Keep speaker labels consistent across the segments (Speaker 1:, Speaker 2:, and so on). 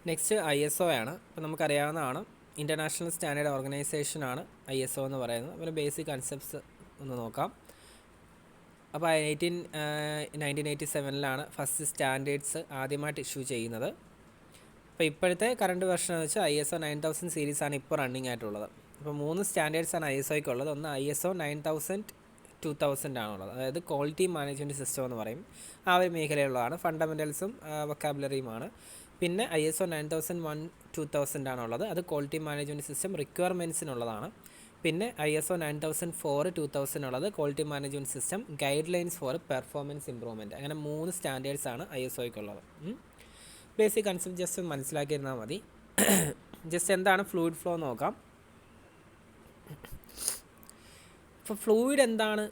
Speaker 1: Next ISO ആണ്. അപ്പോൾ നമുക്കറിയാവുന്നതാണ്, ഇൻ്റർനാഷണൽ സ്റ്റാൻഡേർഡ് ഓർഗനൈസേഷനാണ് ISO എന്ന് പറയുന്നത്. അപ്പോൾ ബേസിക് കൺസെപ്റ്റ്സ് ഒന്ന് നോക്കാം. അപ്പോൾ 1987 ഫസ്റ്റ് സ്റ്റാൻഡേർഡ്സ് ആദ്യമായിട്ട് ഇഷ്യൂ ചെയ്യുന്നത്. അപ്പോൾ ഇപ്പോഴത്തെ കറണ്ട് വെർഷൻ എന്ന് വെച്ചാൽ ISO 9000 സീരീസാണ് ഇപ്പോൾ റണ്ണിങ് ആയിട്ടുള്ളത്. അപ്പോൾ 3 സ്റ്റാൻഡേർഡ്സാണ് ISOയ്ക്കുള്ളത്. ഒന്ന് ISO 9000 2000 ആണുള്ളത്, അതായത് ക്വാളിറ്റി മാനേജ്മെൻറ്റ് സിസ്റ്റം എന്ന് പറയും. ആ ഒരു മേഖലയുള്ളതാണ്. ഫണ്ടമെൻ്റൽസും വൊക്കാബുലറിയുമാണ്. പിന്നെ ISO 9001 2000 ആണുള്ളത്, അത് ക്വാളിറ്റി മാനേജ്മെൻറ്റ് സിസ്റ്റം റിക്വയർമെൻറ്റ്സിനുള്ളതാണ്. പിന്നെ ISO 9004 2000 ഉള്ളത് quality management system guide lines four performance improvement. അങ്ങനെ 3 സ്റ്റാൻഡേർഡ്സാണ് ISOയ്ക്കുള്ളത്. ബേസിക് കൺസെപ്റ്റ് ജസ്റ്റ് ഒന്ന് മനസ്സിലാക്കിയിരുന്നാൽ മതി. ജസ്റ്റ് എന്താണ് ഫ്ലൂയിഡ് ഫ്ലോ നോക്കാം. ഇപ്പോൾ ഫ്ലൂയിഡ് എന്താണ്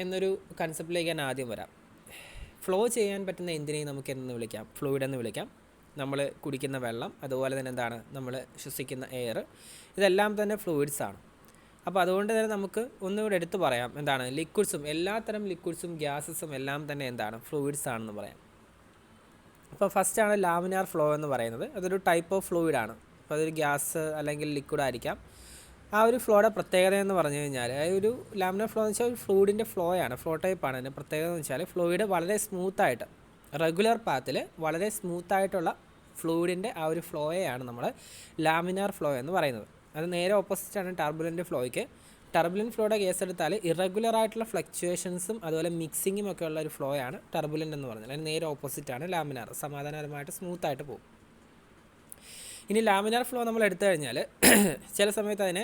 Speaker 1: എന്നൊരു കൺസെപ്റ്റിലേക്ക് ഞാൻ ആദ്യം വരാം. ഫ്ലോ ചെയ്യാൻ പറ്റുന്ന എന്തിനേയും നമുക്ക് എന്ന് വിളിക്കാം? ഫ്ലൂയിഡ് എന്ന് വിളിക്കാം. നമ്മൾ കുടിക്കുന്ന വെള്ളം, അതുപോലെ തന്നെ എന്താണ് നമ്മൾ ശ്വസിക്കുന്ന എയർ, ഇതെല്ലാം തന്നെ ഫ്ലൂയിഡ്സ് ആണ്. അപ്പോൾ അതുകൊണ്ട് തന്നെ നമുക്ക് ഒന്നുകൂടെ എടുത്തു പറയാം, എന്താണ് ലിക്വിഡ്സും, എല്ലാത്തരം ലിക്വിഡ്സും ഗ്യാസസും എല്ലാം തന്നെ എന്താണ് ഫ്ലൂയിഡ്സ് ആണെന്ന് പറയാം. അപ്പോൾ ഫസ്റ്റാണ് ലാമിനാർ ഫ്ലോ എന്ന് പറയുന്നത്. അതൊരു ടൈപ്പ് ഓഫ് ഫ്ലൂയിഡാണ്. അപ്പോൾ അതൊരു ഗ്യാസ് അല്ലെങ്കിൽ ലിക്വിഡ് ആയിരിക്കാം. ആ ഒരു ഫ്ലോയുടെ പ്രത്യേകത എന്ന് പറഞ്ഞു കഴിഞ്ഞാൽ, ഒരു ലാമിനാർ ഫ്ലോ എന്ന് വെച്ചാൽ ഒരു ഫ്ലൂയിഡിൻ്റെ ഫ്ലോയാണ്, ഫ്ലോ ടൈപ്പാണ്. അതിൻ്റെ പ്രത്യേകത എന്ന് വെച്ചാൽ ഫ്ലൂയിഡ് വളരെ സ്മൂത്തായിട്ട്, റെഗുലർ പാത്തിൽ വളരെ സ്മൂത്തായിട്ടുള്ള ഫ്ലൂയിഡിൻ്റെ ആ ഒരു ഫ്ലോയെയാണ് നമ്മൾ ലാമിനാർ ഫ്ലോ എന്ന് പറയുന്നത്. അത് നേരെ ഓപ്പോസിറ്റാണ് ടർബുലൻ്റ് ഫ്ലോയ്ക്ക്. ടർബുലൻ്റ് ഫ്ലോയുടെ കേസ് എടുത്താൽ ഇറഗുലർ ആയിട്ടുള്ള ഫ്ലക്ച്വേഷൻസും അതുപോലെ മിക്സിങ്ങും ഒക്കെ ഉള്ള ഒരു ഫ്ലോയാണ് ടർബുലൻ്റ് എന്ന് പറഞ്ഞാൽ. അതിന് നേരെ ഓപ്പോസിറ്റാണ് ലാമിനാർ, സമാധാനപരമായിട്ട് സ്മൂത്തായിട്ട് പോകും. ഇനി ലാമിനാർ ഫ്ലോ നമ്മൾ എടുത്തു കഴിഞ്ഞാൽ ചില സമയത്ത് അതിനെ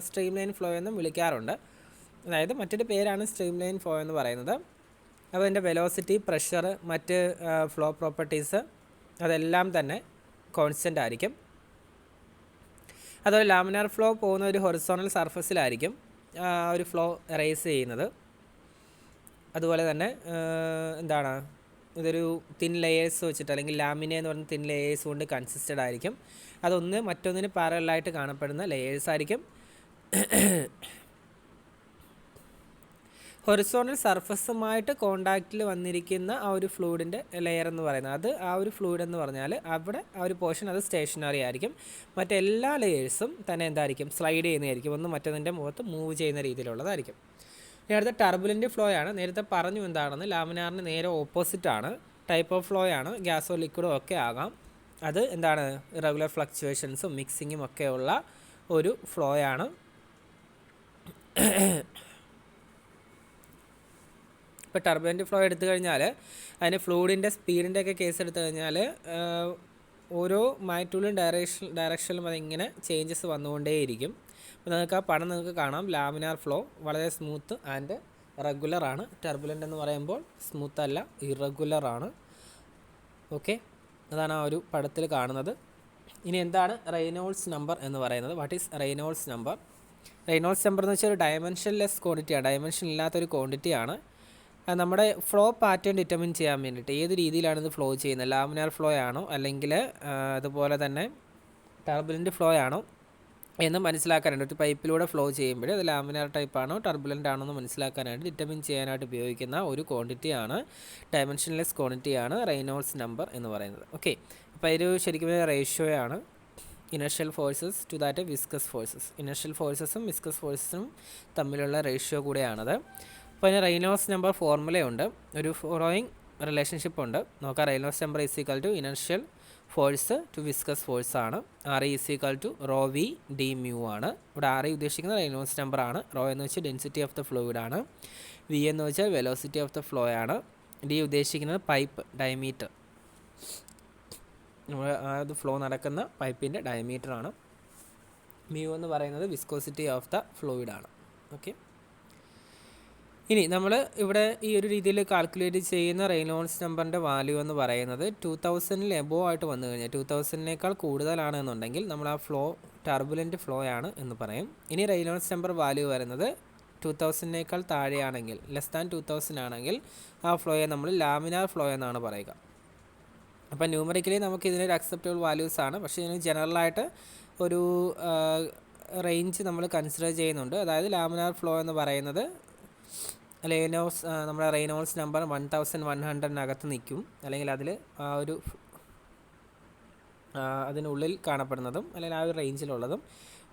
Speaker 1: സ്ട്രീം ലൈൻ ഫ്ലോ എന്നും വിളിക്കാറുണ്ട്. അതായത് മറ്റൊരു പേരാണ് സ്ട്രീം ലൈൻ ഫ്ലോ എന്ന് പറയുന്നത്. അപ്പോൾ അതിൻ്റെ വെലോസിറ്റി, പ്രഷർ, മറ്റ് ഫ്ലോ പ്രോപ്പർട്ടീസ് അതെല്ലാം തന്നെ കോൺസ്റ്റൻ്റ് ആയിരിക്കും. അതുപോലെ ലാമിനാർ ഫ്ലോ പോകുന്ന ഒരു ഹൊറിസോണൽ സർഫസിലായിരിക്കും ഒരു ഫ്ലോ റേസ് ചെയ്യുന്നത്. അതുപോലെ തന്നെ എന്താണ്, ഇതൊരു തിൻ ലെയേഴ്സ് വെച്ചിട്ട്, അല്ലെങ്കിൽ ലാമിന എന്ന് പറയുന്ന തിൻ ലെയേഴ്സ് കൊണ്ട് കൺസിസ്റ്റഡ് ആയിരിക്കും. അതൊന്ന് മറ്റൊന്നിന് പാരലായിട്ട് കാണപ്പെടുന്ന ലെയേഴ്സ് ആയിരിക്കും. ഹൊറിസോണൽ സർഫസുമായിട്ട് കോണ്ടാക്റ്റിൽ വന്നിരിക്കുന്ന ആ ഒരു ഫ്ലൂയിഡിൻ്റെ ലെയർ എന്ന് പറയുന്നത്, അത് ആ ഒരു ഫ്ലൂയിഡ് എന്ന് പറഞ്ഞാൽ അവിടെ ആ ഒരു പോർഷൻ അത് സ്റ്റേഷനറി ആയിരിക്കും. മറ്റെല്ലാ ലെയേഴ്സും തന്നെ എന്തായിരിക്കും, സ്ലൈഡ് ചെയ്യുന്നതായിരിക്കും, ഒന്ന് മറ്റൊന്നിൻ്റെ മുഖത്ത് മൂവ് ചെയ്യുന്ന രീതിയിലുള്ളതായിരിക്കും. ഇനി അടുത്ത ടർബുലൻ്റ് ഫ്ലോ ആണ്. നേരത്തെ പറഞ്ഞു എന്താണെന്ന്, ലാമിനാറിന് നേരെ ഓപ്പോസിറ്റാണ്, ടൈപ്പ് ഓഫ് ഫ്ലോ ആണ്, ഗ്യാസോ ലിക്വിഡോ ഒക്കെ ആകാം. അത് എന്താണ്, ഇറഗുലർ ഫ്ലക്ച്വേഷൻസും മിക്സിങ്ങും ഒക്കെ ഉള്ള ഒരു ഫ്ലോ ആണ്. ഇപ്പോൾ ടർബുലൻ്റ് ഫ്ലോ എടുത്തു കഴിഞ്ഞാൽ അതിന് ഫ്ലൂയിഡിൻ്റെ സ്പീഡിൻ്റെ ഒക്കെ കേസ് എടുത്തു കഴിഞ്ഞാൽ ഓരോ മാഗ്നിറ്റ്യൂഡിലും ഡയറക്ഷനിലും അതിങ്ങനെ ചേഞ്ചസ് വന്നുകൊണ്ടേയിരിക്കും. അപ്പോൾ നിങ്ങൾക്ക് ആ പടം നിങ്ങൾക്ക് കാണാം. ലാമിനാർ ഫ്ലോ വളരെ സ്മൂത്ത് ആൻഡ് റെഗുലർ ആണ്. ടർബുലൻ്റ് എന്ന് പറയുമ്പോൾ സ്മൂത്ത് അല്ല, ഇറഗുലർ ആണ്. ഓക്കെ, അതാണ് ആ ഒരു പടത്തിൽ കാണുന്നത്. ഇനി എന്താണ് റെയ്നോൾഡ്സ് നമ്പർ എന്ന് പറയുന്നത്? What is Reynolds number? Reynolds number എന്ന് വെച്ചാൽ ഒരു ഡയമെൻഷൻലെസ് ക്വാണ്ടിറ്റിയാണ്, ഡയമെൻഷൻ ഇല്ലാത്തൊരു ക്വാണ്ടിറ്റിയാണ്. നമ്മുടെ ഫ്ലോ പാറ്റേൺ ഡിറ്റർമിൻ ചെയ്യാൻ വേണ്ടിയിട്ട്, ഏത് രീതിയിലാണ് ഇത് ഫ്ലോ ചെയ്യുന്നത്, ലാമിനാർ ഫ്ലോ ആണോ അല്ലെങ്കിൽ അതുപോലെ തന്നെ ടർബുലൻ്റ് ഫ്ലോ ആണോ എന്ന് മനസ്സിലാക്കാനായിട്ട്, ഒരു പൈപ്പിലൂടെ ഫ്ലോ ചെയ്യുമ്പോൾ അത് ലാമിനാർ ടൈപ്പ് ആണോ ടർബുലൻ്റ് ആണോ എന്ന് മനസ്സിലാക്കാനായിട്ട് ഡിറ്റർമിൻ ചെയ്യാനായിട്ട് ഉപയോഗിക്കുന്ന ഒരു ക്വാണ്ടിറ്റിയാണ്, ഡയമെൻഷൻലെസ് ക്വാണ്ടിറ്റിയാണ് റെയ്നോൾഡ്സ് നമ്പർ എന്ന് പറയുന്നത്. ഓക്കെ, അപ്പോൾ ഇത് ശരിക്കും റേഷ്യോയാണ്, inertial forces to that viscous forces. Inertial ഫോഴ്സസും വിസ്കസ് ഫോഴ്സസും തമ്മിലുള്ള റേഷ്യോ കൂടെയാണത്. അപ്പോൾ അതിന് റെയ്നോൾഡ്സ് നമ്പർ ഫോർമുലയുണ്ട്, ഒരു ഫോളോയിങ് റിലേഷൻഷിപ്പ് ഉണ്ട്. നോക്കാം. Reynolds number is equal to inertial force to viscous force ആണ്. RE is equal to rho v d mu ആണ്. ഇവിടെ RE ഉദ്ദേശിക്കുന്നത് റെയ്നോൾഡ്സ് നമ്പർ ആണ്. റോ എന്ന് വെച്ചാൽ ഡെൻസിറ്റി ഓഫ് ദ ഫ്ലൂയിഡ് ആണ്. വി എന്ന് വെച്ചാൽ വെലോസിറ്റി ഓഫ് ദ ഫ്ലോ ആണ്. ഡി ഉദ്ദേശിക്കുന്നത് പൈപ്പ് ഡയമീറ്റർ, നമ്മൾ അത് ഫ്ലോ നടക്കുന്ന പൈപ്പിൻ്റെ ഡയമീറ്റർ ആണ്. മ്യൂ എന്ന് പറയുന്നത് വിസ്കോസിറ്റി ഓഫ് ദ ഫ്ലൂയിഡ് ആണ്. ഓക്കെ, ഇനി നമ്മൾ ഇവിടെ ഈ ഒരു രീതിയിൽ കാൽക്കുലേറ്റ് ചെയ്യുന്ന റെയ്നോൾഡ്സ് നമ്പറിൻ്റെ വാല്യൂ എന്ന് പറയുന്നത് 2000 എബോവ് ആയിട്ട് വന്നു കഴിഞ്ഞാൽ, 2000 കൂടുതലാണെന്നുണ്ടെങ്കിൽ നമ്മൾ ആ ഫ്ലോ ടർബുലൻ്റ് ഫ്ലോ ആണ് എന്ന് പറയും. ഇനി റെയ്നോൾഡ്സ് നമ്പർ വാല്യൂ വരുന്നത് 2000 താഴെയാണെങ്കിൽ, ലെസ് ദാൻ 2000 ആണെങ്കിൽ ആ ഫ്ലോയെ നമ്മൾ ലാമിനാർ ഫ്ലോ എന്നാണ് പറയുക. അപ്പോൾ ന്യൂമറിക്കലി നമുക്ക് ഇതിനൊരു അക്സെപ്റ്റബിൾ വാല്യൂസ് ആണ്. പക്ഷേ ഇതിന് ജനറലായിട്ട് ഒരു റേഞ്ച് നമ്മൾ കൺസിഡർ ചെയ്യുന്നുണ്ട്. അതായത് ലാമിനാർ ഫ്ലോ എന്ന് പറയുന്നത് നമ്മുടെ റെയ്നോൾഡ്സ് നമ്പർ 1100 നിൽക്കും, അല്ലെങ്കിൽ അതിൽ ആ ഒരു അതിനുള്ളിൽ കാണപ്പെടുന്നതും അല്ലെങ്കിൽ ആ ഒരു റേഞ്ചിലുള്ളതും.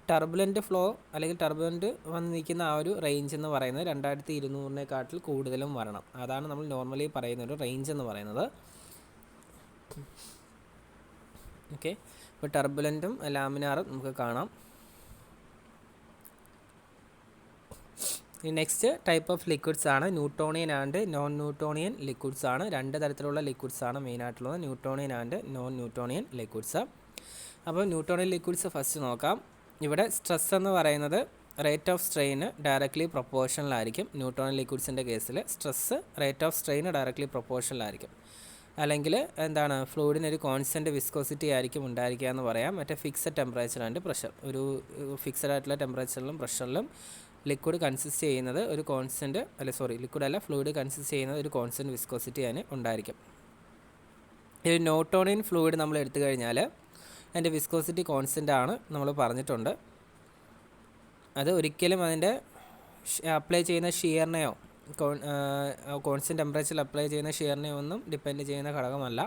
Speaker 1: ടർബുലൻറ്റ് ഫ്ലോ അല്ലെങ്കിൽ ടർബുലൻറ്റ് വന്ന് നിൽക്കുന്ന ആ ഒരു റേഞ്ച് എന്ന് പറയുന്നത് 2200 കൂടുതലും വരണം. അതാണ് നമ്മൾ നോർമലി പറയുന്ന ഒരു റേഞ്ച് എന്ന് പറയുന്നത്. ഓക്കെ, ഇപ്പോൾ ടർബുലൻറ്റും ലാമിനാറും നമുക്ക് കാണാം. നെക്സ്റ്റ് ടൈപ്പ് ഓഫ് ലിക്വിഡ്സ് ആണ് Newtonian and non Newtonian liquids ആണ്. 2 തരത്തിലുള്ള ലിക്വിഡ്സ് ആണ് മെയിനായിട്ടുള്ളത്, Newtonian and non Newtonian liquids. അപ്പോൾ ന്യൂട്ടോണിയൻ ലിക്വിഡ്സ് ഫസ്റ്റ് നോക്കാം. ഇവിടെ സ്ട്രെസ് എന്ന് പറയുന്നത് റേറ്റ് ഓഫ് സ്ട്രെയിന് ഡയറക്റ്റ്ലി പ്രൊപ്പോർഷണലായിരിക്കും. ന്യൂട്ടോണിയൻ ലിക്വിഡ്സിൻ്റെ കേസിൽ stress rate of strain directly പ്രൊപ്പോർഷണലായിരിക്കും. അല്ലെങ്കിൽ എന്താണ്, ഫ്ലൂയിഡിനൊരു കോൺസ്റ്റൻറ്റ് വിസ്കോസിറ്റി ആയിരിക്കും ഉണ്ടായിരിക്കുക എന്ന് പറയാം. മറ്റേ ഫിക്സഡ് ടെമ്പറേച്ചർ ആൻഡ് പ്രഷർ, ഒരു ഫിക്സഡ് ആയിട്ടുള്ള ടെമ്പറേച്ചറിലും പ്രഷറിലും ലിക്വിഡ് കൺസിസ്റ്റ് ചെയ്യുന്നത് ഒരു കോൺസ്റ്റൻറ്റ് ഫ്ലൂയിഡ് കൺസിസ്റ്റ് ചെയ്യുന്നത് ഒരു കോൺസ്റ്റൻറ്റ് വിസ്കോസിറ്റി അതിന് ഉണ്ടായിരിക്കും. ഒരു ന്യൂട്ടോണിയൻ ഫ്ലൂയിഡ് നമ്മൾ എടുത്തു കഴിഞ്ഞാൽ അതിൻ്റെ വിസ്കോസിറ്റി കോൺസ്റ്റൻ്റ് ആണ് നമ്മൾ പറഞ്ഞിട്ടുണ്ട്. അത് ഒരിക്കലും അതിൻ്റെ അപ്ലൈ ചെയ്യുന്ന ഷിയറിനെയോ കോൺസ്റ്റൻറ്റ് ടെമ്പറേച്ചറിൽ അപ്ലൈ ചെയ്യുന്ന ഷിയറിനെയോ ഒന്നും ഡിപ്പെൻഡ് ചെയ്യുന്ന ഘടകമല്ല.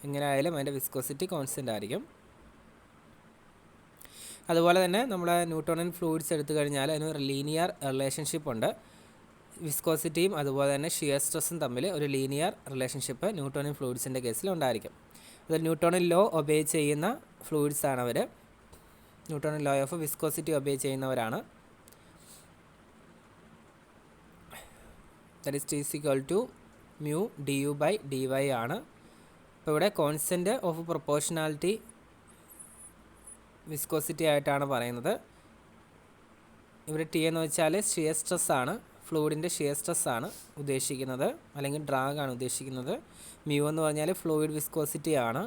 Speaker 1: എങ്ങനെ ആയാലും അതിൻ്റെ വിസ്കോസിറ്റി കോൺസ്റ്റൻ്റ് ആയിരിക്കും. അതുപോലെ തന്നെ നമ്മൾ ന്യൂട്ടോണിയൻ ഫ്ലൂയിഡ്സ് എടുത്തു കഴിഞ്ഞാൽ അതിനൊരു ലീനിയർ റിലേഷൻഷിപ്പ് ഉണ്ട്. വിസ്കോസിറ്റിയും അതുപോലെ തന്നെ ഷിയർ സ്ട്രെസ്സും തമ്മിൽ ഒരു ലീനിയർ റിലേഷൻഷിപ്പ് ന്യൂട്ടോണിയൻ ഫ്ലൂയിഡ്സിൻ്റെ കേസിൽ ഉണ്ടായിരിക്കും. അത് ന്യൂട്ടോണിയൻ ലോ ഒബേ ചെയ്യുന്ന ഫ്ലൂയിഡ്സ് ആണ് അവർ. Newtonian law of viscosity obey ചെയ്യുന്നവരാണ്. That is T mu du/dy ആണ്. അപ്പോൾ ഇവിടെ കോൺസ്റ്റൻറ്റ് ഓഫ് പ്രൊപ്പോർഷണാലിറ്റി വിസ്കോസിറ്റി ആയിട്ടാണ് പറയുന്നത്. ഇവിടെ ടി എന്ന് വെച്ചാൽ ഷിയർ സ്ട്രെസ് ആണ്, ഫ്ലൂയിഡിൻ്റെ ഷിയർ സ്ട്രെസ് ആണ് ഉദ്ദേശിക്കുന്നത്, അല്ലെങ്കിൽ ഡ്രാഗ് ആണ് ഉദ്ദേശിക്കുന്നത്. മ്യൂ എന്ന് പറഞ്ഞാൽ ഫ്ലൂയിഡ് വിസ്കോസിറ്റി ആണ്,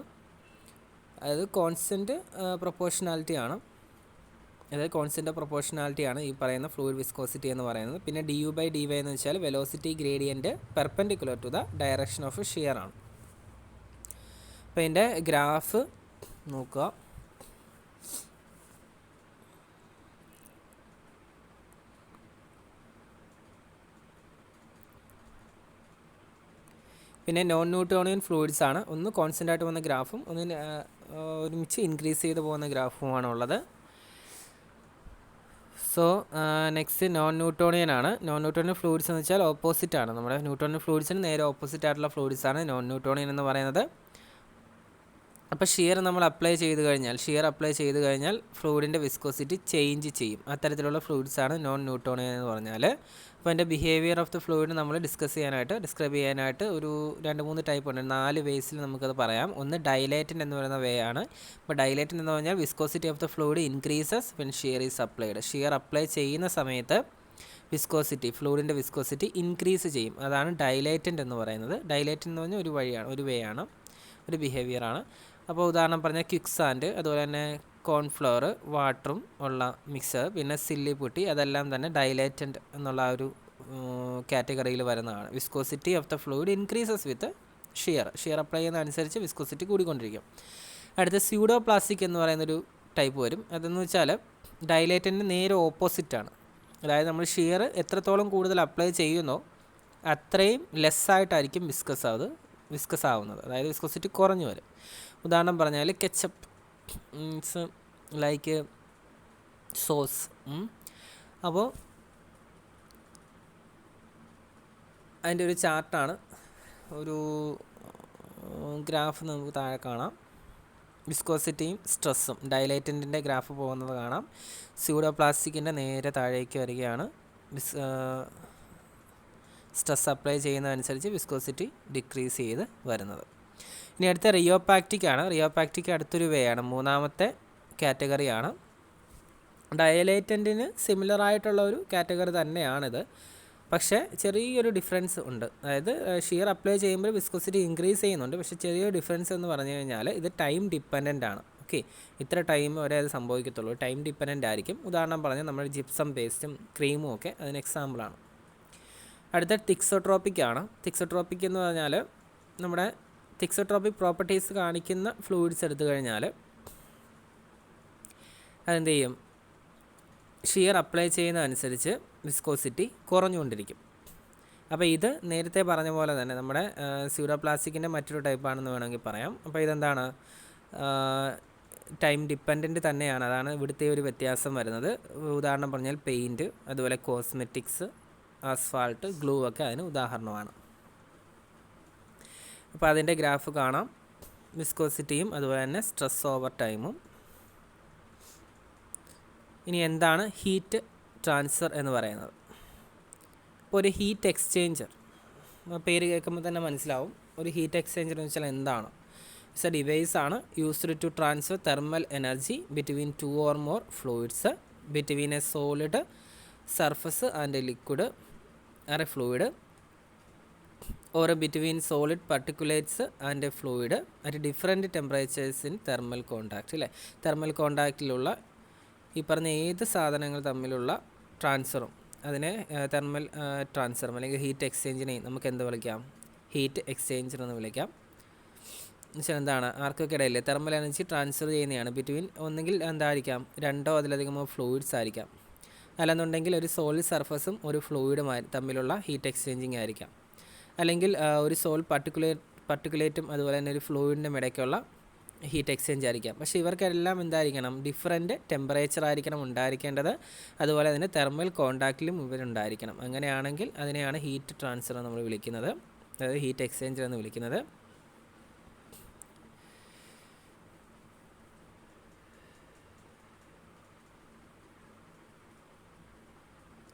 Speaker 1: അതായത് കോൺസ്റ്റൻറ്റ് പ്രൊപ്പോർഷണാലിറ്റി ആണ്. അതായത് കോൺസ്റ്റൻറ്റ് പ്രൊപ്പോർഷണാലിറ്റി ആണ് ഈ പറയുന്ന ഫ്ലൂയിഡ് വിസ്കോസിറ്റി എന്ന് പറയുന്നത്. പിന്നെ du/dy എന്ന് വെച്ചാൽ velocity gradient perpendicular to the direction of shear ആണ്. അപ്പോൾ ഇതിൻ്റെ ഗ്രാഫ് നോക്കുക. പിന്നെ നോൺ ന്യൂട്ടോണിയൻ ഫ്ലൂയിഡ്സ് ആണ്. ഒന്ന് കോൺസ്റ്റൻ്റ് ആയിട്ട് പോകുന്ന ഗ്രാഫും ഒന്ന് ഒരുമിച്ച് ഇൻക്രീസ് ചെയ്ത് പോകുന്ന ഗ്രാഫുമാണ് ഉള്ളത്. സോ നെക്സ്റ്റ് നോൺ ന്യൂട്ടോണിയൻ ആണ്. നോൺ ന്യൂട്ടോണിയൻ ഫ്ലൂയിഡ്സ് എന്ന് വെച്ചാൽ ഓപ്പോസിറ്റ് ആണ്. നമ്മുടെ ന്യൂട്ടോണിയൻ ഫ്ലൂയിഡ്സിന് നേരെ ഓപ്പോസിറ്റ് ആയിട്ടുള്ള ഫ്ലൂയിഡ്സ് ആണ് നോൺ ന്യൂട്ടോണിയൻ എന്ന് പറയുന്നത്. അപ്പോൾ ഷിയർ നമ്മൾ അപ്ലൈ ചെയ്ത് കഴിഞ്ഞാൽ ഫ്ലൂയിഡിൻ്റെ വിസ്കോസിറ്റി ചേഞ്ച് ചെയ്യും. അത്തരത്തിലുള്ള ഫ്ലൂയിഡ്സ് ആണ് നോൺ ന്യൂട്ടോണിയൻ എന്ന് പറഞ്ഞാൽ. അപ്പോൾ അതിൻ്റെ ബിഹേവിയർ ഓഫ് ദ ഫ്ലൂയിഡ് നമ്മൾ ഡിസ്ക്രൈബ് ചെയ്യാനായിട്ട് ഒരു 2-3 ടൈപ്പ് ഉണ്ട്. 4 വേസിൽ നമുക്കത് പറയാം. ഒന്ന് ഡൈലേറ്റൻ്റ് എന്ന് പറയുന്ന വേ ആണ്. അപ്പോൾ ഡൈലേറ്റൻ്റ് എന്ന് പറഞ്ഞാൽ viscosity of the fluid increases when shear is applied. Shear apply ചെയ്യുന്ന സമയത്ത് ഫ്ലൂയിഡിൻ്റെ വിസ്കോസിറ്റി ഇൻക്രീസ് ചെയ്യും. അതാണ് ഡൈലേറ്റൻ്റ് എന്ന് പറയുന്നത്. ഡൈലേറ്റൻ്റ് എന്ന് പറഞ്ഞാൽ ഒരു വേ ആണ്, ഒരു ബിഹേവിയർ ആണ്. അപ്പോൾ ഉദാഹരണം പറഞ്ഞാൽ ക്വിക്ക് സാൻഡ്, അതുപോലെ തന്നെ കോൺഫ്ലവർ, വാട്ടറും ഉള്ള മിക്സർ, പിന്നെ സില്ലി പുട്ടി, അതെല്ലാം തന്നെ ഡൈലേറ്റൻ്റ് എന്നുള്ള ആ ഒരു കാറ്റഗറിയിൽ വരുന്നതാണ്. Viscosity of the fluid increases with shear apply ചെയ്യുന്ന അനുസരിച്ച് വിസ്കോസിറ്റി കൂടിക്കൊണ്ടിരിക്കും. അടുത്ത സ്യൂഡോ പ്ലാസ്റ്റിക് എന്ന് പറയുന്നൊരു ടൈപ്പ് വരും. അതെന്ന് വെച്ചാൽ ഡൈലേറ്റൻ്റിന് നേരെ ഓപ്പോസിറ്റാണ്. അതായത് നമ്മൾ ഷിയർ എത്രത്തോളം കൂടുതൽ അപ്ലൈ ചെയ്യുന്നോ അത്രയും ലെസ്സായിട്ടായിരിക്കും വിസ്കസ് ആവുന്നത്. അതായത് വിസ്കോസിറ്റി കുറഞ്ഞു വരും. ഉദാഹരണം പറഞ്ഞാൽ കെച്ചപ്പ് മീൻസ് ലൈക്ക് സോസ്. അപ്പോൾ അതിൻ്റെ ഒരു ചാർട്ടാണ്, ഒരു ഗ്രാഫ് നമുക്ക് താഴെ കാണാം. വിസ്കോസിറ്റിയും സ്ട്രെസ്സും ഡൈലേറ്റൻറ്റിൻ്റെ ഗ്രാഫ് പോകുന്നത് കാണാം. സ്യൂഡോ പ്ലാസ്റ്റിക്കിൻ്റെ നേരെ താഴേക്ക് വരികയാണ്. സ്ട്രെസ് അപ്ലൈ ചെയ്യുന്നതനുസരിച്ച് വിസ്കോസിറ്റി ഡിക്രീസ് ചെയ്ത് വരുന്നത്. ഇനി അടുത്ത റിയോപാക്റ്റിക് ആണ്. റിയോപാക്റ്റിക് അടുത്തൊരു വേ ആണ്, 3ാമത്തെ കാറ്റഗറിയാണ്. ഡയലേറ്റൻറ്റിന് സിമിലർ ആയിട്ടുള്ള ഒരു കാറ്റഗറി തന്നെയാണിത്, പക്ഷേ ചെറിയൊരു ഡിഫറൻസ് ഉണ്ട്. അതായത് ഷിയർ അപ്ലൈ ചെയ്യുമ്പോൾ വിസ്കോസിറ്റി ഇൻക്രീസ് ചെയ്യുന്നുണ്ട്, പക്ഷേ ചെറിയൊരു ഡിഫറൻസ് എന്ന് പറഞ്ഞു കഴിഞ്ഞാൽ ഇത് ടൈം ഡിപ്പെൻഡൻ്റ് ആണ്. ഓക്കെ, ഇത്ര ടൈം വരെ അത് സംഭവിക്കത്തുള്ളൂ, ടൈം ഡിപ്പെൻഡൻ്റ് ആയിരിക്കും. ഉദാഹരണം പറഞ്ഞാൽ നമ്മൾ ജിപ്സം പേസ്റ്റും ക്രീമും ഒക്കെ അതിന് എക്സാമ്പിളാണ്. അടുത്ത തിക്സോട്രോപ്പിക് ആണ്. തിക്സോട്രോപ്പിക് എന്ന് പറഞ്ഞാൽ നമ്മുടെ തിക്സോട്രോപ്പിക് പ്രോപ്പർട്ടീസ് കാണിക്കുന്ന ഫ്ലൂയിഡ്സ് എടുത്തു കഴിഞ്ഞാൽ അതെന്ത് ചെയ്യും, ഷിയർ അപ്ലൈ ചെയ്യുന്നതനുസരിച്ച് വിസ്കോസിറ്റി കുറഞ്ഞുകൊണ്ടിരിക്കും. അപ്പോൾ ഇത് നേരത്തെ പറഞ്ഞ പോലെ തന്നെ നമ്മുടെ സ്യൂഡോ പ്ലാസ്റ്റിക്കിൻ്റെ മറ്റൊരു ടൈപ്പാണെന്ന് വേണമെങ്കിൽ പറയാം. അപ്പോൾ ഇതെന്താണ്, ടൈം ഡിപ്പെൻഡൻറ്റ് തന്നെയാണ്. അതാണ് ഇവിടുത്തെ ഒരു വ്യത്യാസം വരുന്നത്. ഉദാഹരണം പറഞ്ഞാൽ പെയിൻറ്റ്, അതുപോലെ കോസ്മെറ്റിക്സ്, ആസ്ഫാൾട്ട്, ഗ്ലൂ ഒക്കെ അതിന് ഉദാഹരണമാണ്. അപ്പോൾ അതിൻ്റെ ഗ്രാഫ് കാണാം. വിസ്കോസിറ്റിയും അതുപോലെ തന്നെ സ്ട്രെസ് ഓവർ ടൈമും. ഇനി എന്താണ് ഹീറ്റ് ട്രാൻസ്ഫർ എന്ന് പറയുന്നത്? ഇപ്പോൾ ഒരു ഹീറ്റ് എക്സ്ചേഞ്ചർ, പേര് കേൾക്കുമ്പോൾ തന്നെ മനസ്സിലാവും ഒരു ഹീറ്റ് എക്സ്ചേഞ്ചർ എന്ന് വെച്ചാൽ എന്താണ്. ഇറ്റ്സ് എ ഡിവൈസ് ആണ് used to transfer thermal energy between 2 or more fluids, between a solid surface and liquid or a fluid, or between solid particulates and a fluid at different temperatures in thermal contact. അല്ലേ, തെർമൽ കോണ്ടാക്റ്റിലുള്ള ഈ പറഞ്ഞ ഏത് സാധനങ്ങൾ തമ്മിലുള്ള ട്രാൻസ്ഫറും അതിനെ thermal ട്രാൻസ്ഫറും അല്ലെങ്കിൽ ഹീറ്റ് എക്സ്ചേഞ്ചിനെയും നമുക്ക് എന്ത് വിളിക്കാം? ഹീറ്റ് എക്സ്ചേഞ്ചർ എന്ന് വിളിക്കാം. എന്നുവെച്ചാൽ എന്താണ്, ആർക്കൊക്കെ ഇടയില്ലേ തെർമൽ എനർജി ട്രാൻസ്ഫർ ചെയ്യുന്നതാണ് ബിറ്റ്വീൻ ഒന്നെങ്കിൽ എന്തായിരിക്കാം 2 അതിലധികമോ ഫ്ലൂയിഡ്സ് ആയിരിക്കാം, അല്ലെന്നുണ്ടെങ്കിൽ ഒരു സോളിഡ് സർഫസും ഒരു ഫ്ലൂയിഡും തമ്മിലുള്ള ഹീറ്റ് എക്സ്ചേഞ്ചിങ് ആയിരിക്കാം, അല്ലെങ്കിൽ ഒരു പാർട്ടിക്കുലേറ്റും അതുപോലെ തന്നെ ഒരു ഫ്ലൂയിഡിൻ്റെ ഇടയ്ക്കുള്ള ഹീറ്റ് എക്സ്ചേഞ്ച് ആയിരിക്കാം. പക്ഷേ ഇവർക്കെല്ലാം എന്തായിരിക്കണം? ഡിഫറൻറ്റ് ടെമ്പറേച്ചർ ആയിരിക്കണം ഉണ്ടായിരിക്കേണ്ടത്. അതുപോലെ തന്നെ തെർമൽ കോണ്ടാക്റ്റിലും ഇവരുണ്ടായിരിക്കണം. അങ്ങനെയാണെങ്കിൽ അതിനെയാണ് ഹീറ്റ് ട്രാൻസ്ഫർ നമ്മൾ വിളിക്കുന്നത്, അതായത് ഹീറ്റ് എക്സ്ചേഞ്ചർ എന്ന് വിളിക്കുന്നത്.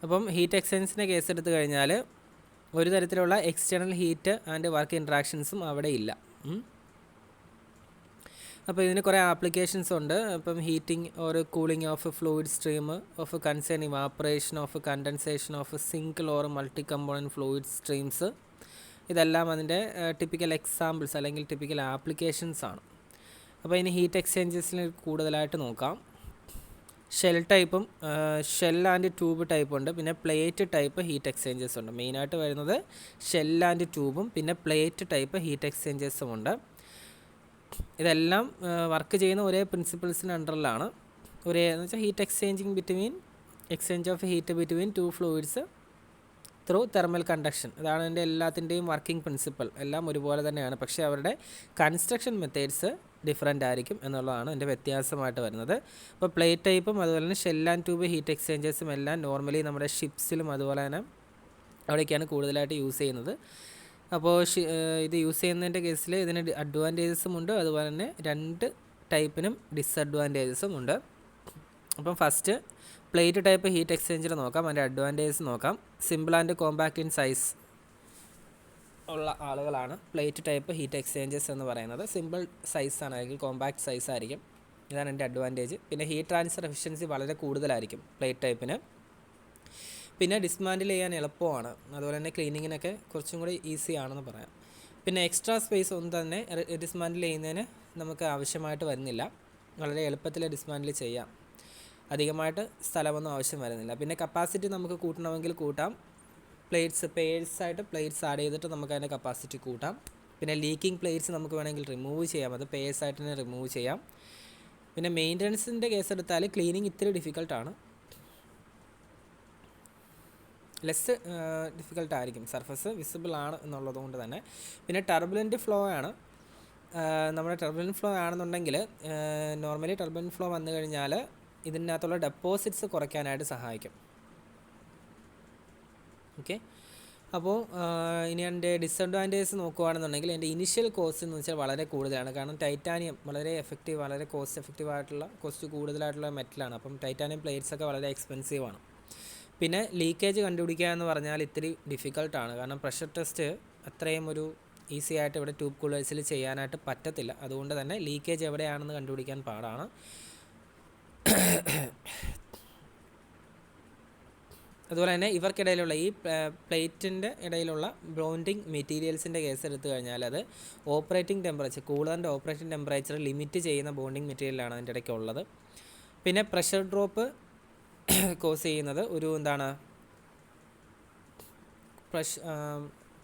Speaker 1: അപ്പം ഹീറ്റ് എക്സ്ചേഞ്ചിൻ്റെ കേസ് എടുത്തു കഴിഞ്ഞാൽ ഒരു തരത്തിലുള്ള എക്സ്റ്റേണൽ ഹീറ്റ് ആൻഡ് വർക്ക് ഇൻട്രാക്ഷൻസും അവിടെ ഇല്ല. അപ്പോൾ ഇതിന് കുറേ ആപ്ലിക്കേഷൻസ് ഉണ്ട്. അപ്പം heating or cooling of fluid stream, of concern evaporation, of condensation of single or multi component fluid streams, ഇതെല്ലാം അതിൻ്റെ ടിപ്പിക്കൽ എക്സാമ്പിൾസ് അല്ലെങ്കിൽ ടിപ്പിക്കൽ ആപ്ലിക്കേഷൻസ് ആണ്. അപ്പോൾ ഇനി ഹീറ്റ് എക്സ്ചേഞ്ചസിൽ കൂടുതലായിട്ട് നോക്കാം. ഷെൽ ടൈപ്പും ഷെൽ ആൻഡ് ട്യൂബ് ടൈപ്പും ഉണ്ട്. പിന്നെ പ്ലേറ്റ് ടൈപ്പ് ഹീറ്റ് എക്സ്ചേഞ്ചേഴ്സ് ഉണ്ട്. മെയിനായിട്ട് വരുന്നത് ഷെൽ ആൻഡ് ട്യൂബും പിന്നെ പ്ലേറ്റ് ടൈപ്പ് ഹീറ്റ് എക്സ്ചേഞ്ചേഴ്സും ഉണ്ട്. ഇതെല്ലാം വർക്ക് ചെയ്യുന്ന ഒരേ പ്രിൻസിപ്പിൾസിന് അണ്ടറിലാണ്. എന്ന് വെച്ചാൽ heat exchange of heat between 2 fluids through thermal conduction. ഇതാണ് എൻ്റെ എല്ലാത്തിൻ്റെയും വർക്കിംഗ് പ്രിൻസിപ്പൽ. എല്ലാം ഒരുപോലെ തന്നെയാണ്, പക്ഷേ അവരുടെ കൺസ്ട്രക്ഷൻ മെത്തേഡ്സ് ഡിഫറൻ്റ് ആയിരിക്കും എന്നുള്ളതാണ് എൻ്റെ വ്യത്യാസമായിട്ട് വരുന്നത്. അപ്പോൾ പ്ലേറ്റ് ടൈപ്പും അതുപോലെ തന്നെ ഷെൽ ആൻഡ് ട്യൂബ് ഹീറ്റ് എക്സ്ചേഞ്ചേഴ്സും എല്ലാം നോർമലി നമ്മുടെ ഷിപ്സിലും അതുപോലെ തന്നെ അവിടെയൊക്കെയാണ് കൂടുതലായിട്ട് യൂസ് ചെയ്യുന്നത്. അപ്പോൾ ഇത് യൂസ് ചെയ്യുന്നതിൻ്റെ കേസിൽ ഇതിന് അഡ്വാൻറ്റേജസും ഉണ്ട്, അതുപോലെ തന്നെ 2 ടൈപ്പിനും ഡിസഡ്വാൻറ്റേജസും ഉണ്ട്. അപ്പം first plate type heat exchanger നോക്കാം, അതിൻ്റെ അഡ്വാൻറ്റേജസ് നോക്കാം. Simple and compact in size ഉള്ള ആളുകളാണ് പ്ലേറ്റ് ടൈപ്പ് ഹീറ്റ് എക്സ്ചേഞ്ചേഴ്സ് എന്ന് പറയുന്നത്. സിമ്പിൾ സൈസാണ് അല്ലെങ്കിൽ കോമ്പാക്റ്റ് സൈസ് ആയിരിക്കും, ഇതാണ് എൻ്റെ അഡ്വാൻറ്റേജ്. പിന്നെ ഹീറ്റ് ട്രാൻസ്ഫർ എഫിഷ്യൻസി വളരെ കൂടുതലായിരിക്കും പ്ലേറ്റ് ടൈപ്പിന്. പിന്നെ ഡിസ്മാൻഡിൽ ചെയ്യാൻ എളുപ്പമാണ്, അതുപോലെ തന്നെ ക്ലീനിങ്ങിനൊക്കെ കുറച്ചും കൂടി ഈസി ആണെന്ന് പറയാം. പിന്നെ എക്സ്ട്രാ സ്പേസ് ഒന്നും തന്നെ ഡിസ്മാൻഡിൽ ചെയ്യുന്നതിന് നമുക്ക് ആവശ്യമായിട്ട് വരുന്നില്ല, വളരെ എളുപ്പത്തിൽ ഡിസ്മാൻഡിൽ ചെയ്യാം, അധികമായിട്ട് സ്ഥലമൊന്നും ആവശ്യം വരുന്നില്ല. പിന്നെ കപ്പാസിറ്റി നമുക്ക് കൂട്ടണമെങ്കിൽ കൂട്ടാം, പെയർസായിട്ട് പ്ലേറ്റ്സ് ആഡ് ചെയ്തിട്ട് നമുക്ക് അതിൻ്റെ കപ്പാസിറ്റി കൂട്ടാം. പിന്നെ ലീക്കിംഗ് പ്ലേറ്റ്സ് നമുക്ക് വേണമെങ്കിൽ റിമൂവ് ചെയ്യാം, അത് പെയർസായിട്ട് തന്നെ റിമൂവ് ചെയ്യാം. പിന്നെ മെയിൻ്റനൻസിൻ്റെ കേസ് എടുത്താൽ ക്ലീനിങ് ഇത്തിരി ഡിഫിക്കൽട്ടാണ്, ലെസ് ഡിഫിക്കൽട്ടായിരിക്കും, സർഫസ് വിസിബിൾ ആണ് എന്നുള്ളത് കൊണ്ട് തന്നെ. പിന്നെ ടർബുലൻറ്റ് ഫ്ലോ ആണ്. നമ്മുടെ ടർബുലൻറ്റ് ഫ്ലോ ആണെന്നുണ്ടെങ്കിൽ നോർമലി ടർബുലൻറ്റ് ഫ്ലോ വന്നു കഴിഞ്ഞാൽ ഇതിനകത്തുള്ള ഡെപ്പോസിറ്റ്സ് കുറയ്ക്കാനായിട്ട് സഹായിക്കും. ഓക്കെ, അപ്പോൾ ഇനി എൻ്റെ ഡിസഡ്വാൻറ്റേജസ് നോക്കുകയാണെന്നുണ്ടെങ്കിൽ എൻ്റെ ഇനിഷ്യൽ കോസ്റ്റ് എന്ന് വെച്ചാൽ വളരെ കൂടുതലാണ്. കാരണം ടൈറ്റാനിയം വളരെ എഫക്റ്റീവ്, വളരെ കോസ്റ്റ് എഫക്റ്റീവ് ആയിട്ടുള്ള, കോസ്റ്റ് കൂടുതലായിട്ടുള്ള മെറ്റലാണ്. അപ്പം ടൈറ്റാനിയം പ്ലേറ്റ്സൊക്കെ വളരെ എക്സ്പെൻസീവാണ്. പിന്നെ ലീക്കേജ് കണ്ടുപിടിക്കുക എന്ന് പറഞ്ഞാൽ ഇത്തിരി ഡിഫിക്കൽട്ടാണ്, കാരണം പ്രഷർ ടെസ്റ്റ് അത്രയും ഒരു ഈസി ആയിട്ട് ഇവിടെ ട്യൂബ് കൂളേഴ്സിൽ ചെയ്യാനായിട്ട് പറ്റത്തില്ല. അതുകൊണ്ട് തന്നെ ലീക്കേജ് എവിടെയാണെന്ന് കണ്ടുപിടിക്കാൻ പാടാണ്. അതുപോലെ തന്നെ ഇവർക്കിടയിലുള്ള ഈ പ്ലേറ്റിൻ്റെ ഇടയിലുള്ള ബോണ്ടിങ് മെറ്റീരിയൽസിൻ്റെ കേസ് എടുത്തു കഴിഞ്ഞാൽ അത് ഓപ്പറേറ്റിംഗ് ടെമ്പറേച്ചർ, കൂളറിൻ്റെ ഓപ്പറേറ്റിംഗ് ടെമ്പറേച്ചർ ലിമിറ്റ് ചെയ്യുന്ന ബോണ്ടിങ് മെറ്റീരിയലാണ് അതിൻ്റെ ഇടയ്ക്കുള്ളത്. പിന്നെ പ്രഷർ ഡ്രോപ്പ് കോസ് ചെയ്യുന്നത് ഒരു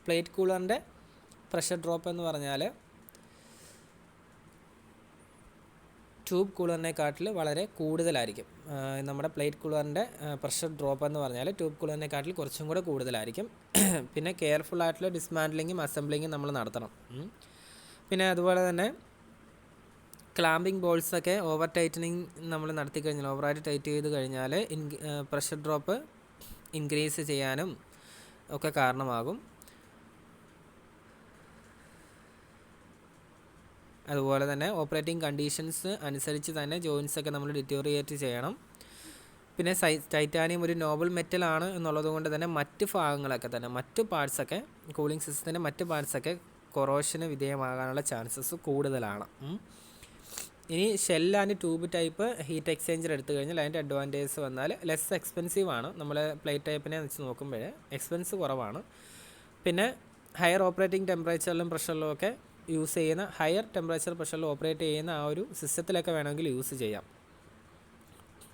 Speaker 1: പ്ലേറ്റ് കൂളറിൻ്റെ പ്രഷർ ഡ്രോപ്പ് എന്ന് പറഞ്ഞാൽ ട്യൂബ് കൂളറിനെക്കാട്ടിൽ വളരെ കൂടുതലായിരിക്കും. നമ്മുടെ പ്ലേറ്റ് കൂളറിൻ്റെ പ്രഷർ ഡ്രോപ്പ് എന്ന് പറഞ്ഞാൽ ട്യൂബ് കൂളറിനെക്കാട്ടിൽ കുറച്ചും കൂടെ കൂടുതലായിരിക്കും. പിന്നെ കെയർഫുള്ളായിട്ടുള്ള ഡിസ്മാൻഡ്ലിങ്ങും അസംബ്ലിങ്ങും നമ്മൾ നടത്തണം. പിന്നെ അതുപോലെ തന്നെ ക്ലാമ്പിംഗ് ബോൾസൊക്കെ ഓവർ ടൈറ്റനിങ് നമ്മൾ നടത്തി കഴിഞ്ഞാൽ, ഓവറായിട്ട് ടൈറ്റ് ചെയ്ത് കഴിഞ്ഞാൽ പ്രഷർ ഡ്രോപ്പ് ഇൻക്രീസ് ചെയ്യാനും ഒക്കെ കാരണമാകും. അതുപോലെ തന്നെ ഓപ്പറേറ്റിംഗ് കണ്ടീഷൻസ് അനുസരിച്ച് തന്നെ ജോയിൻസൊക്കെ നമ്മൾ ഡിറ്റോറിയേറ്റ് ചെയ്യണം. പിന്നെ ടൈറ്റാനിയം ഒരു നോബിൾ മെറ്റൽ ആണ് എന്നുള്ളത് കൊണ്ട് തന്നെ മറ്റ് ഭാഗങ്ങളൊക്കെ തന്നെ, മറ്റ് പാർട്സൊക്കെ, കൂളിംഗ് സിസ്റ്റത്തിൻ്റെ മറ്റ് പാർട്സൊക്കെ കൊറോഷന് വിധേയമാകാനുള്ള ചാൻസസ് കൂടുതലാണ്. ഇനി shell and tube type heat exchanger എടുത്തു കഴിഞ്ഞാൽ അതിൻ്റെ അഡ്വാൻറ്റേജ് വന്നാൽ ലെസ് എക്സ്പെൻസീവ് ആണ്. നമ്മൾ പ്ലേറ്റ് ടൈപ്പിനെ വെച്ച് നോക്കുമ്പോൾ എക്സ്പെൻസ് കുറവാണ്. പിന്നെ ഹയർ ഓപ്പറേറ്റിംഗ് ടെമ്പറേച്ചറിലും പ്രഷറിലും ഒക്കെ യൂസ് ചെയ്യുന്ന, ഹയർ ടെമ്പറേച്ചർ പ്രഷറിൽ ഓപ്പറേറ്റ് ചെയ്യുന്ന ആ ഒരു സിസ്റ്റത്തിലൊക്കെ വേണമെങ്കിൽ യൂസ് ചെയ്യാം.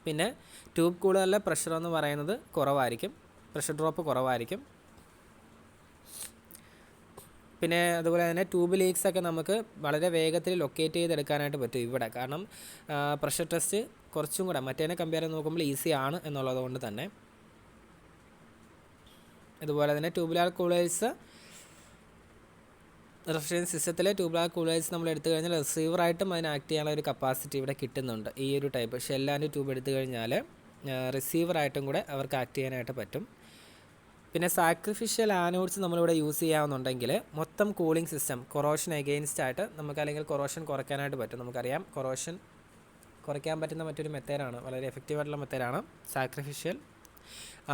Speaker 1: പിന്നെ ട്യൂബ് കൂളറിലെ പ്രഷർ എന്ന് പറയുന്നത് കുറവായിരിക്കും, പ്രഷർ ഡ്രോപ്പ് കുറവായിരിക്കും. പിന്നെ അതുപോലെ തന്നെ ട്യൂബ് ലീക്സൊക്കെ നമുക്ക് വളരെ വേഗത്തിൽ ലൊക്കേറ്റ് ചെയ്തെടുക്കാനായിട്ട് പറ്റും ഇവിടെ. കാരണം പ്രഷർ ടെസ്റ്റ് കുറച്ചും കൂടെ മറ്റേനെ കമ്പയർ ചെയ്ത് നോക്കുമ്പോൾ ഈസി ആണ് എന്നുള്ളത് കൊണ്ട് തന്നെ. അതുപോലെ തന്നെ ട്യൂബുലാർ കൂളേഴ്സ്, റെഫ്രിജറേഷൻ സിസ്റ്റത്തിലെ ട്യൂബുലാർ കൂളേഴ്സ് നമ്മൾ എടുത്തു കഴിഞ്ഞാൽ റിസീവറായിട്ടും അതിന് ആക്ട് ചെയ്യാനുള്ള ഒരു കപ്പാസിറ്റി ഇവിടെ കിട്ടുന്നുണ്ട്. ഈ ഒരു ടൈപ്പ് ഷെൽ ആൻഡ് ട്യൂബ് എടുത്തു കഴിഞ്ഞാൽ റിസീവറായിട്ടും കൂടെ അവർക്ക് ആക്ട് ചെയ്യാനായിട്ട് പറ്റും. പിന്നെ സാക്രിഫിഷ്യൽ ആനോഡ്സ് നമ്മളിവിടെ യൂസ് ചെയ്യാവുന്നുണ്ടെങ്കിൽ മൊത്തം കൂളിംഗ് സിസ്റ്റം കൊറോഷൻ എഗെയിൻസ്റ്റ് ആയിട്ട് നമുക്ക്, അല്ലെങ്കിൽ കൊറോഷൻ കുറയ്ക്കാനായിട്ട് പറ്റും. നമുക്കറിയാം കൊറോഷൻ കുറയ്ക്കാൻ പറ്റുന്ന മറ്റൊരു മെത്തേഡാണ്, വളരെ എഫക്റ്റീവായിട്ടുള്ള മെത്തേഡാണ് സാക്രിഫിഷ്യൽ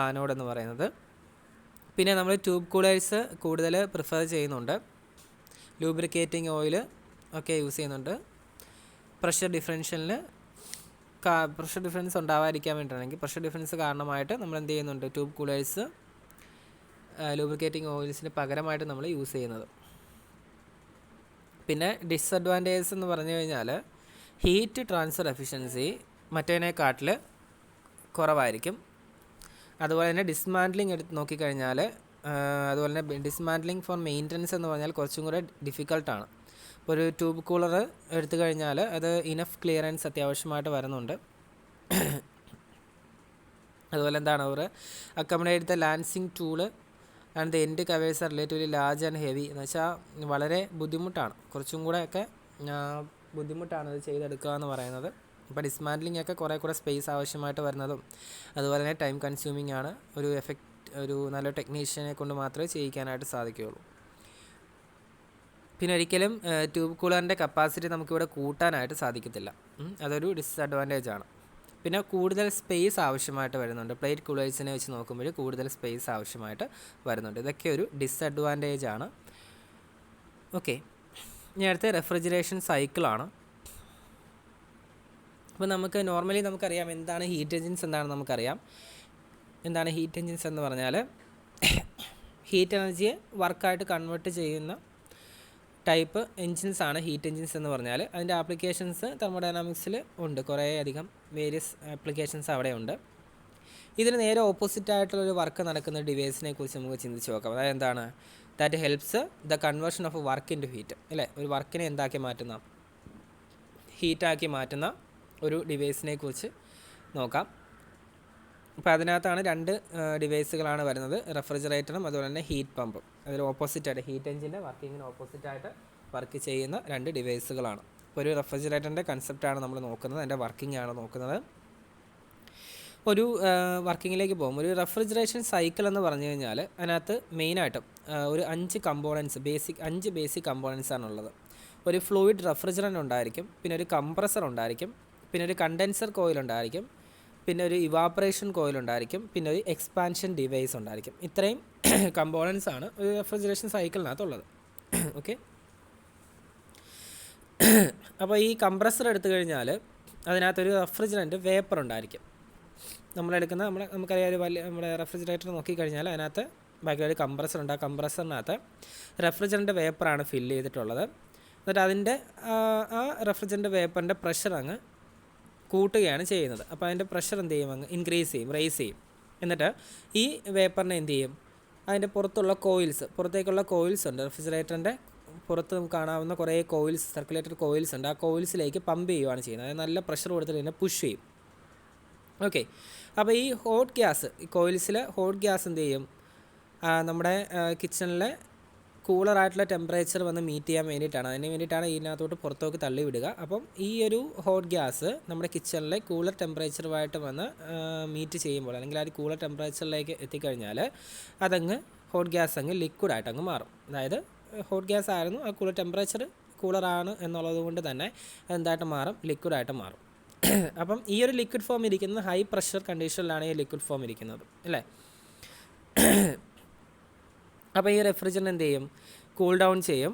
Speaker 1: ആനോഡ് എന്ന് പറയുന്നത്. പിന്നെ നമ്മൾ ട്യൂബ് കൂളേഴ്സ് കൂടുതൽ പ്രിഫർ ചെയ്യുന്നുണ്ട്. ലൂബ്രിക്കേറ്റിംഗ് ഓയിൽ ഒക്കെ യൂസ് ചെയ്യുന്നുണ്ട്. പ്രഷർ ഡിഫറൻസ് ഉണ്ടാവാതിരിക്കാൻ വേണ്ടിയിട്ടാണെങ്കിൽ, പ്രഷർ ഡിഫറൻസ് കാരണമായിട്ട് നമ്മൾ എന്ത് ചെയ്യുന്നുണ്ട്, ട്യൂബ് കൂളേഴ്സ് ലൂബ്രിക്കേറ്റിംഗ് ഓയിൽസിന് പകരമായിട്ട് നമ്മൾ യൂസ് ചെയ്യുന്നത്. പിന്നെ ഡിസഡ്വാൻറ്റേജസ് എന്ന് പറഞ്ഞു കഴിഞ്ഞാൽ ഹീറ്റ് ട്രാൻസ്ഫർ എഫിഷ്യൻസി മറ്റേതിനെക്കാട്ടിൽ കുറവായിരിക്കും. അതുപോലെ തന്നെ ഡിസ്മാൻഡ്ലിങ് എടുത്ത് നോക്കിക്കഴിഞ്ഞാൽ, അതുപോലെ തന്നെ ഡിസ്മാൻഡ്ലിങ് ഫോർ മെയിൻ്റനൻസ് എന്ന് പറഞ്ഞാൽ കുറച്ചും കൂടെ ഡിഫിക്കൽട്ടാണ്. ഇപ്പോൾ ഒരു ട്യൂബ് കൂളർ എടുത്തു കഴിഞ്ഞാൽ അത് ഇനഫ് ക്ലിയറൻസ് അത്യാവശ്യമായിട്ട് വരുന്നുണ്ട്. അതുപോലെ എന്താണ് അവർ accommodate the lancing tool and the end covers are relatively large and heavy എന്ന് വെച്ചാൽ വളരെ ബുദ്ധിമുട്ടാണ്, കുറച്ചും കൂടെയൊക്കെ ബുദ്ധിമുട്ടാണ് ഇത് ചെയ്തെടുക്കുക എന്ന് പറയുന്നത്. ഇപ്പോൾ ഡിസ്മാൻഡ്ലിംഗ് ഒക്കെ കുറേ കൂടെ സ്പേസ് ആവശ്യമായിട്ട് വരുന്നതും അതുപോലെ തന്നെ ടൈം കൺസ്യൂമിംഗ് ആണ്. ഒരു നല്ല ടെക്നീഷ്യനെ കൊണ്ട് മാത്രമേ ചെയ്യിക്കാനായിട്ട് സാധിക്കുകയുള്ളൂ. പിന്നെ ഒരിക്കലും ട്യൂബ് കൂളറിൻ്റെ കപ്പാസിറ്റി നമുക്കിവിടെ കൂട്ടാനായിട്ട് സാധിക്കത്തില്ല, അതൊരു ഡിസഡ്വാൻറ്റേജ് ആണ്. പിന്നെ കൂടുതൽ സ്പേസ് ആവശ്യമായിട്ട് വരുന്നുണ്ട്, പ്ലേറ്റ് കൂളേഴ്സിനെ വെച്ച് നോക്കുമ്പോൾ കൂടുതൽ സ്പേസ് ആവശ്യമായിട്ട് വരുന്നുണ്ട്. ഇതൊക്കെ ഒരു ഡിസഡ്വാൻറ്റേജ് ആണ്. ഓക്കെ, ഇനി അടുത്ത റെഫ്രിജറേഷൻ സൈക്കിളാണ്. അപ്പോൾ നോർമലി നമുക്കറിയാം എന്താണ് ഹീറ്റ് എഞ്ചിൻസ് എന്താണെന്ന് നമുക്കറിയാം. എന്താണ് ഹീറ്റ് എഞ്ചിൻസ് എന്ന് പറഞ്ഞാൽ ഹീറ്റ് എനർജിയെ വർക്കായിട്ട് കൺവേർട്ട് ചെയ്യുന്ന ടൈപ്പ് എൻജിൻസ് ആണ് ഹീറ്റ് എൻജിൻസ് എന്ന് പറഞ്ഞാൽ. അതിൻ്റെ ആപ്ലിക്കേഷൻസ് തെർമോഡൈനാമിക്സിൽ ഉണ്ട്, കുറേ അധികം വേരിയസ് ആപ്ലിക്കേഷൻസ് അവിടെ ഉണ്ട്. ഇതിന് നേരെ ഓപ്പോസിറ്റായിട്ടുള്ളൊരു വർക്ക് നടക്കുന്ന ഡിവൈസിനെ കുറിച്ച് നമുക്ക് ചിന്തിച്ച് നോക്കാം. അതായത് എന്താണ്, that helps the conversion of work into heat, അല്ലേ? ഒരു വർക്കിനെ എന്താക്കി മാറ്റുന്ന, ഹീറ്റാക്കി മാറ്റുന്ന ഒരു ഡിവൈസിനെ കുറിച്ച് നോക്കാം. അപ്പോൾ അതിനകത്താണ് രണ്ട് ഡിവൈസുകളാണ് വരുന്നത്, റെഫ്രിജറേറ്ററും അതുപോലെ തന്നെ ഹീറ്റ് പമ്പും. അതിൽ ഓപ്പോസിറ്റായിട്ട് ഹീറ്റ് എഞ്ചിൻ്റെ വർക്കിങ്ങിന് ഓപ്പോസിറ്റായിട്ട് വർക്ക് ചെയ്യുന്ന രണ്ട് ഡിവൈസുകളാണ്. ഇപ്പോൾ ഒരു റെഫ്രിജറേറ്ററിൻ്റെ കൺസെപ്റ്റാണ് നമ്മൾ നോക്കുന്നത്, അതിൻ്റെ വർക്കിംഗ് ആണ് നോക്കുന്നത്. ഒരു വർക്കിങ്ങിലേക്ക് പോകും. ഒരു റെഫ്രിജറേഷൻ സൈക്കിൾ എന്ന് പറഞ്ഞു കഴിഞ്ഞാൽ അതിനകത്ത് മെയിനായിട്ടും ഒരു 5 ബേസിക് കമ്പോണൻസ് ആണുള്ളത്. ഒരു ഫ്ലൂയിഡ് റെഫ്രിജറൻ്റ് ഉണ്ടായിരിക്കും, പിന്നെ ഒരു കംപ്രസർ ഉണ്ടായിരിക്കും, പിന്നെ ഒരു കണ്ടൻസർ കോയിൽ ഉണ്ടായിരിക്കും, പിന്നെ ഒരു ഇവാപ്പറേഷൻ കോയിൽ ഉണ്ടായിരിക്കും, പിന്നെ ഒരു എക്സ്പാൻഷൻ ഡിവൈസ് ഉണ്ടായിരിക്കും. ഇത്രയും കമ്പോണൻസ് ആണ് ഒരു റെഫ്രിജറേഷൻ സൈക്കിളിനകത്തുള്ളത്. ഓക്കെ, അപ്പോൾ ഈ കംപ്രസർ എടുത്തു കഴിഞ്ഞാൽ അതിനകത്തൊരു റെഫ്രിജറൻറ്റ് വേപ്പർ ഉണ്ടായിരിക്കും. നമുക്കറിയാം നമ്മുടെ റെഫ്രിജറേറ്റർ നോക്കിക്കഴിഞ്ഞാൽ അതിനകത്ത് ബാക്കിയൊരു കംപ്രസർ ഉണ്ട്. ആ കംപ്രസറിനകത്ത് റെഫ്രിജറൻറ്റ് വേപ്പറാണ് ഫില്ല് ചെയ്തിട്ടുള്ളത്. എന്നിട്ട് അതിൻ്റെ ആ റെഫ്രിജറൻറ്റ് വേപ്പറിൻ്റെ പ്രഷർ അങ്ങ് കൂട്ടുകയാണ് ചെയ്യുന്നത്. അപ്പോൾ അതിൻ്റെ പ്രഷർ എന്ത് ചെയ്യും, അങ്ങ് റേസ് ചെയ്യും. എന്നിട്ട് ഈ വേപ്പറിനെ എന്ത് ചെയ്യും, അതിൻ്റെ പുറത്തേക്കുള്ള കോയിൽസ് ഉണ്ട്. റെഫ്രിജറേറ്ററിൻ്റെ പുറത്ത് നമുക്ക് കാണാവുന്ന കുറേ കോയിൽസ്, സർക്കുലേറ്റഡ് കോയിൽസ് ഉണ്ട്. ആ കോയിൽസിലേക്ക് പമ്പ് ചെയ്യുകയാണ് ചെയ്യുന്നത്. അതായത് നല്ല പ്രഷർ കൊടുത്തിട്ട് ഇതിനെ പുഷ് ചെയ്യും. ഓക്കെ, അപ്പോൾ ഈ ഹോട്ട് ഗ്യാസ്, ഈ കോയിൽസിലെ ഹോട്ട് ഗ്യാസ് എന്ത് ചെയ്യും, നമ്മുടെ കിച്ചണിലെ കൂളറായിട്ടുള്ള ടെമ്പറേച്ചർ വന്ന് മീറ്റ് ചെയ്യാൻ വേണ്ടിയിട്ടാണ്, അതിന് വേണ്ടിയിട്ടാണ് ഇതിനകത്തോട്ട് പുറത്തേക്ക് തള്ളി വിടുക. അപ്പം ഈ ഒരു ഹോട്ട് ഗ്യാസ് നമ്മുടെ കിച്ചണിലെ കൂളർ ടെമ്പറേച്ചറുമായിട്ട് വന്ന് മീറ്റ് ചെയ്യുമ്പോൾ, അല്ലെങ്കിൽ ആ ഒരു കൂളർ ടെമ്പറേച്ചറിലേക്ക് എത്തിക്കഴിഞ്ഞാൽ അതങ്ങ് ഹോട്ട് ഗ്യാസ് അങ്ങ് ലിക്വിഡായിട്ട് അങ്ങ് മാറും. അതായത് ഹോട്ട് ഗ്യാസ് ആയിരുന്നു, ആ കൂളർ ടെമ്പറേച്ചർ കൂളറാണ് എന്നുള്ളത് കൊണ്ട് തന്നെ എന്തായിട്ട് മാറും, ലിക്വിഡായിട്ട് മാറും. അപ്പം ഈ ഒരു ലിക്വിഡ് ഫോം ഇരിക്കുന്നത് ഹൈ പ്രഷർ കണ്ടീഷനിലാണ് ഈ ലിക്വിഡ് ഫോം ഇരിക്കുന്നത്, അല്ലേ? അപ്പോൾ ഈ റെഫ്രിജറൻ്റ് എന്ത് ചെയ്യും, കൂൾ ഡൗൺ ചെയ്യും.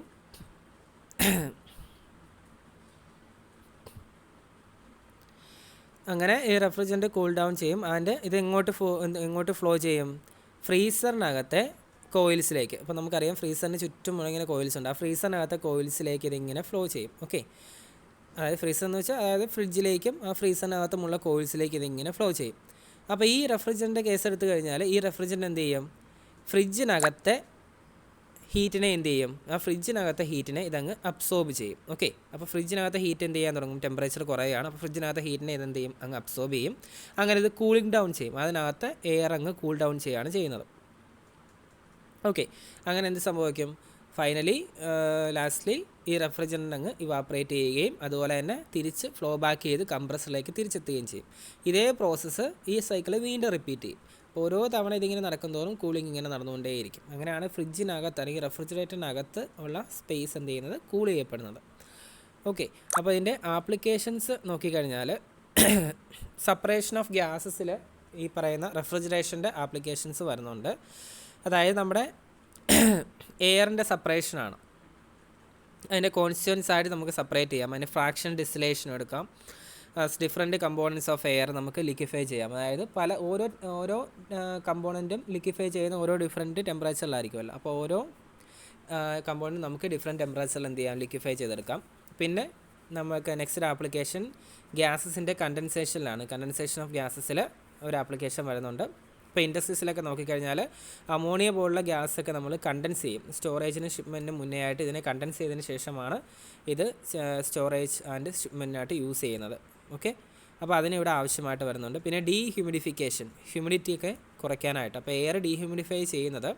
Speaker 1: അങ്ങനെ ഈ റെഫ്രിജറൻ്റ് കൂൾ ഡൗൺ ചെയ്യും. ആൻഡ് ഇത് എങ്ങോട്ട് ഫ്ലോ ചെയ്യും, ഫ്രീസറിനകത്തെ കോയിൽസിലേക്ക്. അപ്പോൾ നമുക്കറിയാം ഫ്രീസറിന് ചുറ്റും ഇങ്ങനെ കോയിൽസ് ഉണ്ട്. ആ ഫ്രീസറിനകത്തെ കോയിൽസിലേക്ക് ഇതിങ്ങനെ ഫ്ലോ ചെയ്യും. ഓക്കെ, അതായത് ഫ്രീസർ എന്ന് വെച്ചാൽ അതായത് ഫ്രിഡ്ജിലേക്കും ആ ഫ്രീസറിനകത്തുമുള്ള കോയിൽസിലേക്ക് ഇതിങ്ങനെ ഫ്ലോ ചെയ്യും. അപ്പോൾ ഈ റെഫ്രിജറൻ്റ് കേസ് എടുത്തു കഴിഞ്ഞാൽ ഈ റെഫ്രിജറൻ്റ് എന്ത് ചെയ്യും, ഫ്രിഡ്ജിനകത്തെ ഹീറ്റിനെ എന്ത് ചെയ്യും, ആ ഫ്രിഡ്ജിനകത്തെ ഹീറ്റിനെ ഇതങ്ങ് അബ്സോർബ് ചെയ്യും. ഓക്കെ, അപ്പോൾ ഫ്രിഡ്ജിനകത്തെ ഹീറ്റ് എന്ത് ചെയ്യാൻ തുടങ്ങും, ടെമ്പറേച്ചർ കുറയുകയാണ്. അപ്പോൾ ഫ്രിഡ്ജിനകത്തെ ഹീറ്റിനെ ഇതെന്ത് ചെയ്യും, അങ്ങ് അബ്സോർബ് ചെയ്യും. അങ്ങനെ ഇത് കൂളിംഗ് ഡൗൺ ചെയ്യും, അതിനകത്ത് എയർ അങ്ങ് കൂൾ ഡൗൺ ചെയ്യുകയാണ് ചെയ്യുന്നത്. ഓക്കെ, അങ്ങനെ എന്ത് സംഭവിക്കും, ഫൈനലി ലാസ്റ്റ്ലി ഈ റെഫ്രിജറൻ്റ് അങ്ങ് ഇവാപ്പറേറ്റ് ചെയ്യുകയും അതുപോലെ തന്നെ തിരിച്ച് ഫ്ലോ ബാക്ക് ചെയ്ത് കംപ്രസറിലേക്ക് തിരിച്ചെത്തുകയും ചെയ്യും. ഇതേ പ്രോസസ്സ് ഈ സൈക്കിൾ വീണ്ടും റിപ്പീറ്റ് ചെയ്യും. ഓരോ തവണ ഇതിങ്ങനെ നടക്കും തോറും കൂളിംഗ് ഇങ്ങനെ നടന്നുകൊണ്ടേയിരിക്കും. അങ്ങനെയാണ് ഫ്രിഡ്ജിനകത്ത് അല്ലെങ്കിൽ റെഫ്രിജറേറ്ററിനകത്ത് ഉള്ള സ്പേസ് എന്ത് ചെയ്യുന്നത്, കൂൾ ചെയ്യപ്പെടുന്നത്. ഓക്കെ, അപ്പോൾ ഇതിൻ്റെ ആപ്ലിക്കേഷൻസ് നോക്കിക്കഴിഞ്ഞാൽ സെപ്പറേഷൻ ഓഫ് ഗ്യാസസിൽ ഈ പറയുന്ന റെഫ്രിജറേഷൻ്റെ ആപ്ലിക്കേഷൻസ് വരുന്നുണ്ട്. അതായത് നമ്മുടെ എയറിൻ്റെ സെപ്പറേഷനാണ്. അതിൻ്റെ കോൺസ്റ്റിറ്റ്യൂവൻസ് ആയിട്ട് നമുക്ക് സെപ്പറേറ്റ് ചെയ്യാം. അതിന് ഫ്രാക്ഷൻ ഡിസ്റ്റിലേഷൻ എടുക്കാം. ഡിഫറെൻറ്റ് കമ്പോണൻസ് ഓഫ് എയർ നമുക്ക് ലിക്വിഫൈ ചെയ്യാം. അതായത് ഓരോ കമ്പോണൻറ്റും ലിക്വിഫൈ ചെയ്യുന്ന ഓരോ ഡിഫറെൻറ്റ് ടെമ്പറേച്ചറിലായിരിക്കുമല്ലോ. അപ്പോൾ ഓരോ കമ്പോണൻറ്റ് നമുക്ക് ഡിഫറെൻറ്റ് ടെമ്പറേച്ചറിൽ എന്ത് ചെയ്യാം, ലിക്വിഫൈ ചെയ്തെടുക്കാം. പിന്നെ നമുക്ക് നെക്സ്റ്റ് ആപ്ലിക്കേഷൻ ഗ്യാസസിൻ്റെ കണ്ടൻസേഷനിലാണ്. കണ്ടൻസേഷൻ ഓഫ് ഗ്യാസസിൽ ഒരു ആപ്ലിക്കേഷൻ വരുന്നുണ്ട്. ഇപ്പോൾ ഇൻഡസ്ട്രീസിലൊക്കെ നോക്കിക്കഴിഞ്ഞാൽ അമോണിയ പോലുള്ള ഗ്യാസൊക്കെ നമ്മൾ കണ്ടൻസ് ചെയ്യും. സ്റ്റോറേജിന് ഷിപ്മെൻറ്റിന് മുന്നേ ആയിട്ട് ഇതിനെ കണ്ടൻസ് ചെയ്തതിന് ശേഷമാണ് ഇത് സ്റ്റോറേജ് ആൻഡ് ഷിപ്മെൻറ്റിനായിട്ട് യൂസ് ചെയ്യുന്നത്. ഓക്കെ, അപ്പോൾ അതിനിവിടെ ആവശ്യമായിട്ട് വരുന്നുണ്ട്. പിന്നെ ഡീഹ്യൂമിഡിഫിക്കേഷൻ, ഹ്യൂമിഡിറ്റിയൊക്കെ കുറയ്ക്കാനായിട്ട്. അപ്പോൾ എയർ ഡീഹ്യൂമിഡിഫൈ ചെയ്യുന്നത്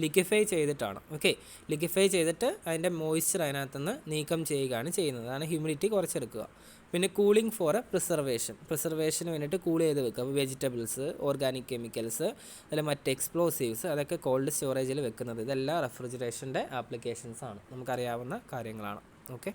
Speaker 1: ലിക്വിഫൈ ചെയ്തിട്ടാണ്. ഓക്കെ, ലിക്വിഫൈ ചെയ്തിട്ട് അതിൻ്റെ മോയ്സ്ചർ അതിനകത്തുനിന്ന് നീക്കം ചെയ്യുകയാണ് ചെയ്യുന്നത്. അതാണ് ഹ്യൂമിഡിറ്റി കുറച്ചെടുക്കുക. പിന്നെ കൂളിംഗ് ഫോർ പ്രിസർവേഷന് വേണ്ടിയിട്ട് കൂൾ ചെയ്ത് വെക്കുക. വെജിറ്റബിൾസ്, ഓർഗാനിക് കെമിക്കൽസ്, അതിൽ മറ്റ് എക്സ്പ്ലോസീവ്സ്, അതൊക്കെ കോൾഡ് സ്റ്റോറേജിൽ വെക്കുന്നത്. ഇതെല്ലാം റെഫ്രിജറേഷൻ്റെ ആപ്ലിക്കേഷൻസാണ്, നമുക്കറിയാവുന്ന കാര്യങ്ങളാണ്. ഓക്കെ.